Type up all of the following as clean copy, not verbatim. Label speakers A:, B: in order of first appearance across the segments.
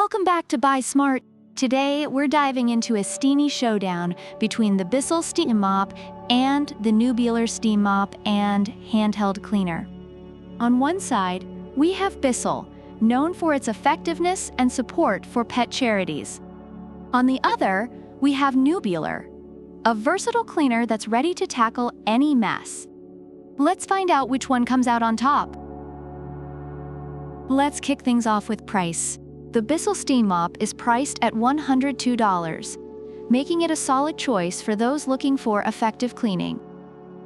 A: Welcome back to Buy Smart. Today, we're diving into a steamy showdown between the Bissell Steam Mop and the Newbealer Steam Mop and Handheld Cleaner. On one side, we have Bissell, known for its effectiveness and support for pet charities. On the other, we have Newbealer, a versatile cleaner that's ready to tackle any mess. Let's find out which one comes out on top. Let's kick things off with price. The Bissell Steam Mop is priced at $102, making it a solid choice for those looking for effective cleaning.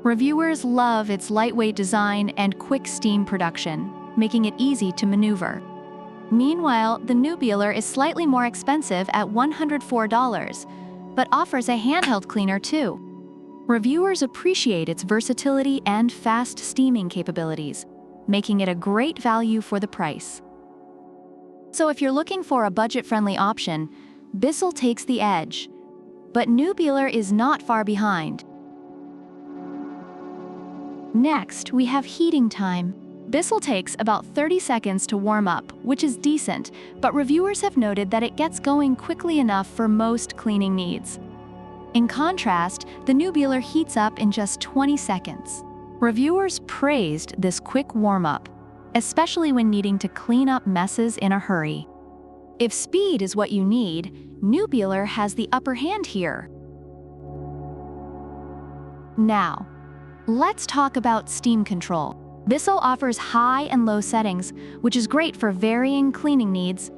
A: Reviewers love its lightweight design and quick steam production, making it easy to maneuver. Meanwhile, the Newbealer is slightly more expensive at $104, but offers a handheld cleaner too. Reviewers appreciate its versatility and fast steaming capabilities, making it a great value for the price. So if you're looking for a budget-friendly option, Bissell takes the edge. But Newbealer is not far behind. Next, we have heating time. Bissell takes about 30 seconds to warm up, which is decent, but reviewers have noted that it gets going quickly enough for most cleaning needs. In contrast, the Newbealer heats up in just 20 seconds. Reviewers praised this quick warm-up, especially when needing to clean up messes in a hurry. If speed is what you need, Newbealer has the upper hand here. Now, let's talk about steam control. Bissell offers high and low settings, which is great for varying cleaning needs.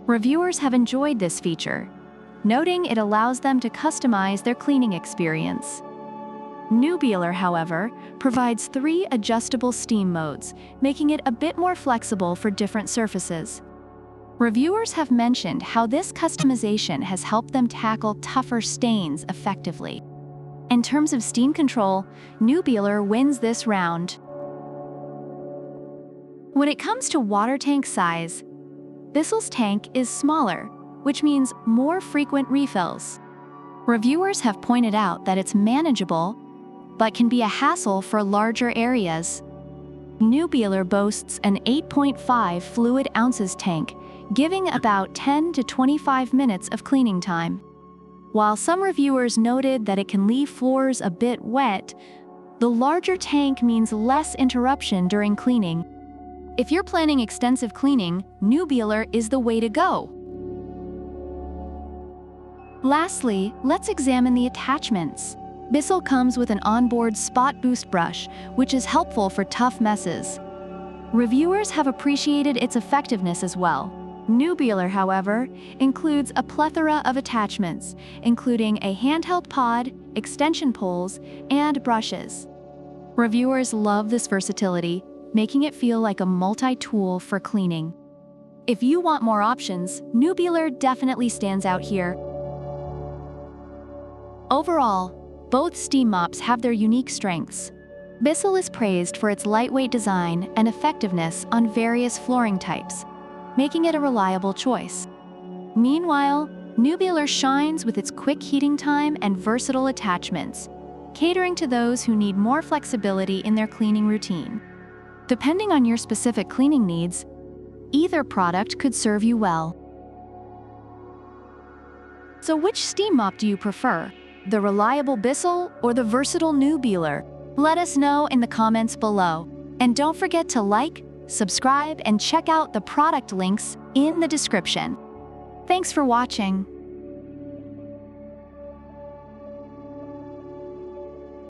A: Reviewers have enjoyed this feature, noting it allows them to customize their cleaning experience. Newbealer, however, provides 3 adjustable steam modes, making it a bit more flexible for different surfaces. Reviewers have mentioned how this customization has helped them tackle tougher stains effectively. In terms of steam control, Newbealer wins this round. When it comes to water tank size, Bissell's tank is smaller, which means more frequent refills. Reviewers have pointed out that it's manageable, but can be a hassle for larger areas. Newbealer boasts an 8.5 fluid ounces tank, giving about 10 to 25 minutes of cleaning time. While some reviewers noted that it can leave floors a bit wet, the larger tank means less interruption during cleaning. If you're planning extensive cleaning, Newbealer is the way to go. Lastly, let's examine the attachments. Bissell comes with an onboard spot boost brush, which is helpful for tough messes. Reviewers have appreciated its effectiveness as well. Newbealer, however, includes a plethora of attachments, including a handheld pod, extension poles, and brushes. Reviewers love this versatility, making it feel like a multi-tool for cleaning. If you want more options, Newbealer definitely stands out here. Overall, both steam mops have their unique strengths. Bissell is praised for its lightweight design and effectiveness on various flooring types, making it a reliable choice. Meanwhile, Newbealer shines with its quick heating time and versatile attachments, catering to those who need more flexibility in their cleaning routine. Depending on your specific cleaning needs, either product could serve you well. So which steam mop do you prefer? The reliable Bissell or the versatile Newbealer? Let us know in the comments below. And don't forget to like, subscribe, and check out the product links in the description. Thanks for watching.